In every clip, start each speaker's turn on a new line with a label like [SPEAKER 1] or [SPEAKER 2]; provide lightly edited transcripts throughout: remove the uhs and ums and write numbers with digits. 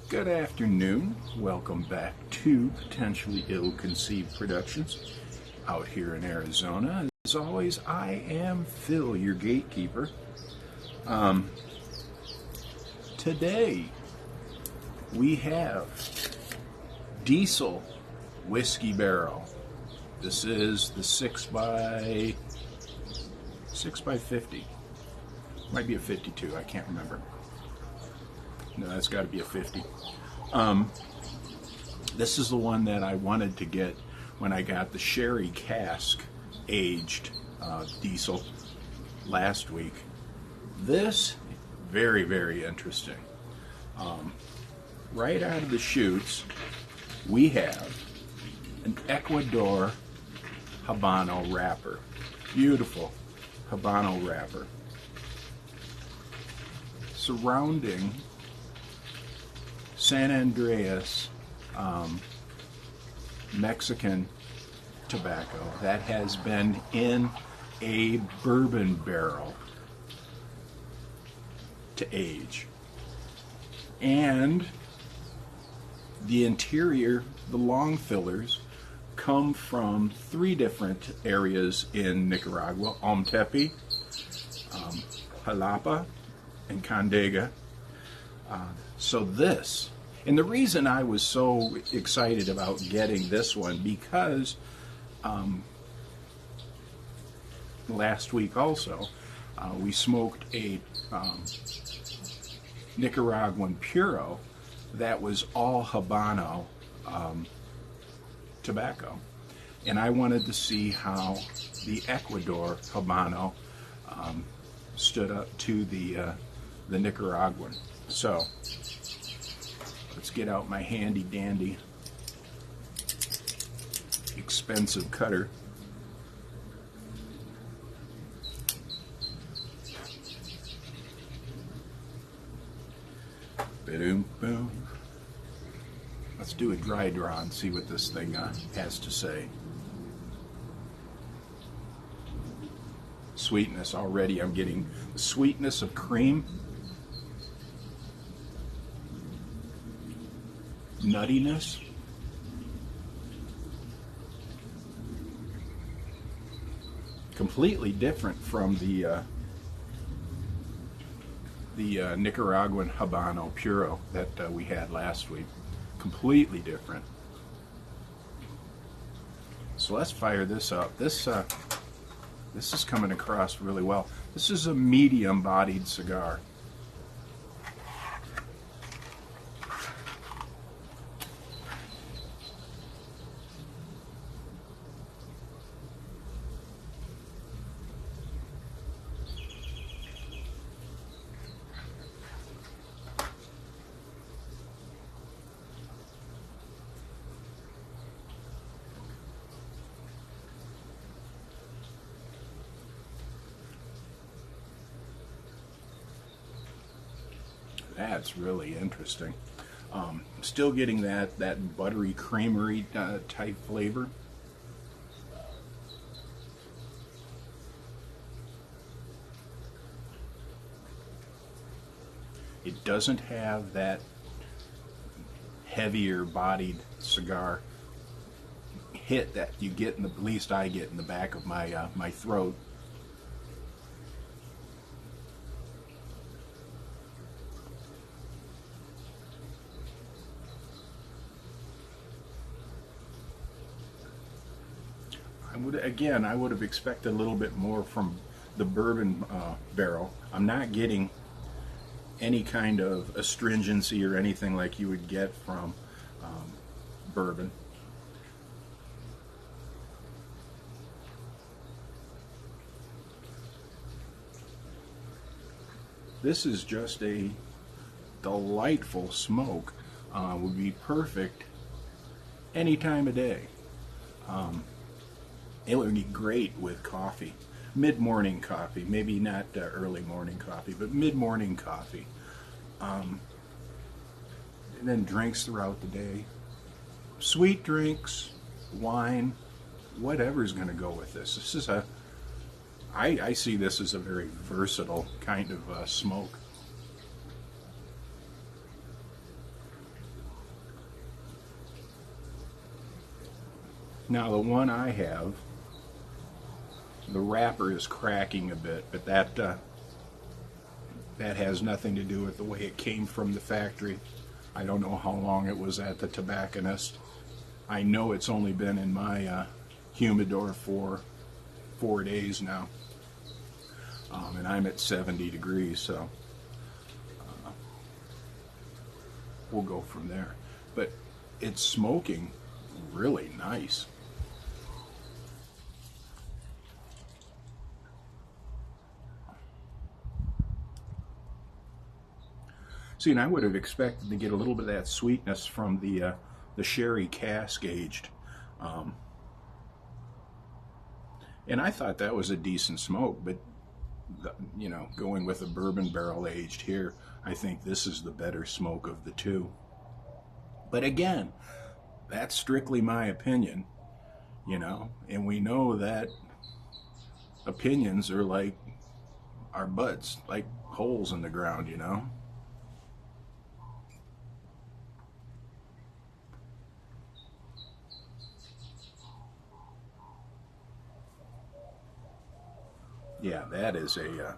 [SPEAKER 1] Good afternoon. Welcome back to Potentially Ill-Conceived Productions out here in Arizona. As always, I am Phil, your gatekeeper. Today we have Diesel Whiskey Barrel. This is the 6x50. Might be a 52, I can't remember. No, that's got to be a 50. This is the one that I wanted to get when I got the sherry cask aged Diesel last week. This, very, very interesting. Right out of the chutes, we have an Ecuador Habano wrapper. Beautiful Habano wrapper. Surrounding San Andreas Mexican tobacco that has been in a bourbon barrel to age. And the interior, the long fillers, come from three different areas in Nicaragua: Omtepe, Jalapa, and Condega. So this, and the reason I was so excited about getting this one, because last week also we smoked a Nicaraguan Puro that was all Habano tobacco, and I wanted to see how the Ecuador Habano stood up to the Nicaraguan. So let's get out my handy dandy expensive cutter. Boom, boom. Let's do a dry draw and see what this thing has to say. Sweetness already. I'm getting the sweetness of cream. Nuttiness. Completely different from the Nicaraguan Habano Puro that we had last week. Completely different. So let's fire this up. This is coming across really well. This is a medium-bodied cigar. That's really interesting. Still getting that buttery, creamery type flavor. It doesn't have that heavier bodied cigar hit that you get at least I get in the back of my my throat. I would have expected a little bit more from the bourbon barrel. I'm not getting any kind of astringency or anything like you would get from bourbon. This is just a delightful smoke. Would be perfect any time of day. It would be great with coffee, mid-morning coffee, maybe not early morning coffee, but mid-morning coffee. And then drinks throughout the day. Sweet drinks, wine, whatever's going to go with this. This is I see this as a very versatile kind of smoke. Now the one I have, the wrapper is cracking a bit, but that has nothing to do with the way it came from the factory. I don't know how long it was at the tobacconist. I know it's only been in my humidor for 4 days now, and I'm at 70 degrees, so we'll go from there. But it's smoking really nice. See, and I would have expected to get a little bit of that sweetness from the sherry cask aged, and I thought that was a decent smoke. But going with a bourbon barrel aged here, I think this is the better smoke of the two. But again, that's strictly my opinion, and we know that opinions are like our butts, like holes in the ground, Yeah, that is a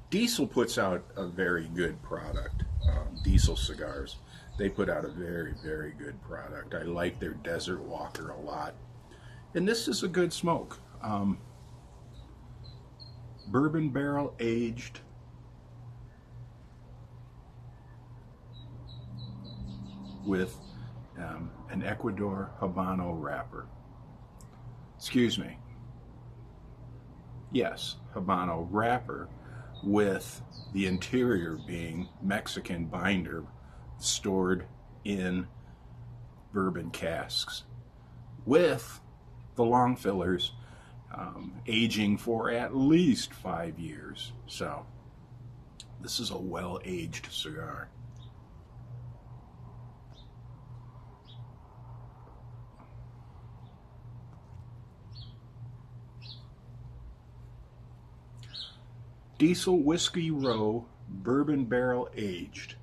[SPEAKER 1] Diesel puts out a very good product. Diesel cigars, they put out a very, very good product. I like their Desert Walker a lot, and this is a good smoke. Bourbon barrel aged, with an Ecuador Habano wrapper. Excuse me. Yes, Habano wrapper, with the interior being Mexican binder stored in bourbon casks, with the long fillers aging for at least 5 years. So this is a well-aged cigar. Diesel Whiskey Row Bourbon Barrel Aged.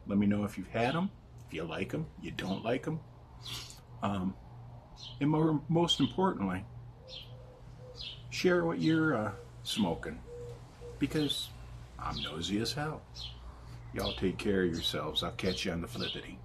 [SPEAKER 1] Let me know if you've had them, if you like them, you don't like them. And most importantly, share what you're smoking, because I'm nosy as hell. Y'all take care of yourselves. I'll catch you on the flippity.